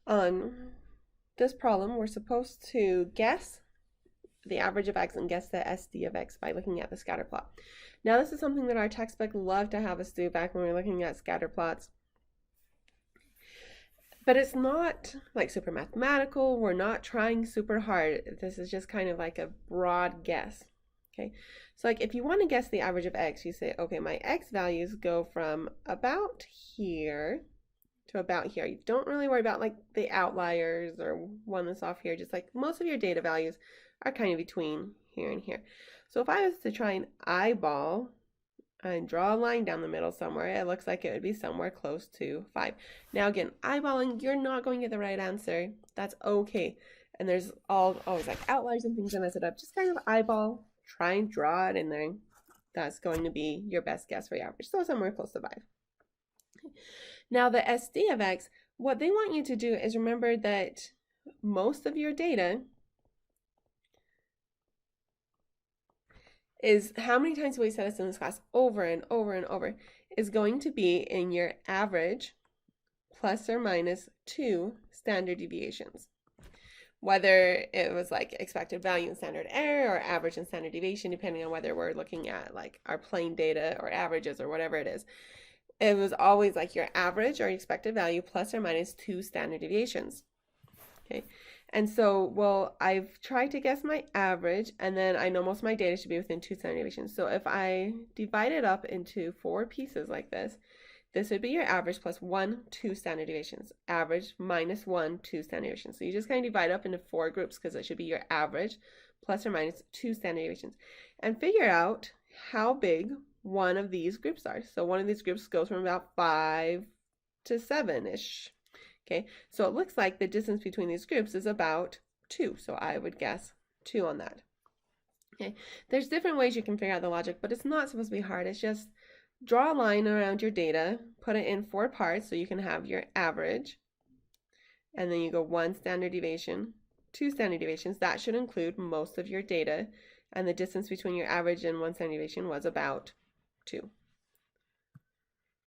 On this problem, we're supposed to guess the average of x and guess the SD of x by looking at the scatter plot. Now, this is something that our textbook loved to have us do back when we were looking at scatter plots. But it's not like super mathematical. We're not trying super hard. This is just kind of like a broad guess. Okay, so like if you want to guess the average of x, you say, okay, my x values go from about here to about here. You don't really worry about like the outliers or one that's off here. Just like most of your data values are kind of between here and here. So if I was to try and eyeball and draw a line down the middle somewhere, it looks like it would be somewhere close to 5. Now again, eyeballing, you're not going to get the right answer. That's okay. And there's always like outliers and things that mess it up. Just kind of eyeball, try and draw it in there. That's going to be your best guess for your average. So somewhere close to 5. Now the SD of x, what they want you to do is remember that most of your data is how many times we said this in this class over and over and over is going to be in your average plus or minus 2 standard deviations. Whether it was like expected value and standard error or average and standard deviation, depending on whether we're looking at like our plain data or averages or whatever it is. It was always like your average or expected value plus or minus 2 standard deviations. Okay. And so, well, I've tried to guess my average, and then I know most of my data should be within 2 standard deviations. So if I divide it up into 4 pieces like this, this would be your average plus 1, 2 standard deviations. Average minus 1, 2 standard deviations. So you just kind of divide up into 4 groups because it should be your average plus or minus 2 standard deviations. And figure out how big one of these groups are. So one of these groups goes from about 5 to 7-ish. Okay, so it looks like the distance between these groups is about 2. So I would guess 2 on that. Okay, there's different ways you can figure out the logic, but it's not supposed to be hard. It's just draw a line around your data, put it in 4 parts so you can have your average, and then you go 1 standard deviation, 2 standard deviations. That should include most of your data, and the distance between your average and 1 standard deviation was about 2.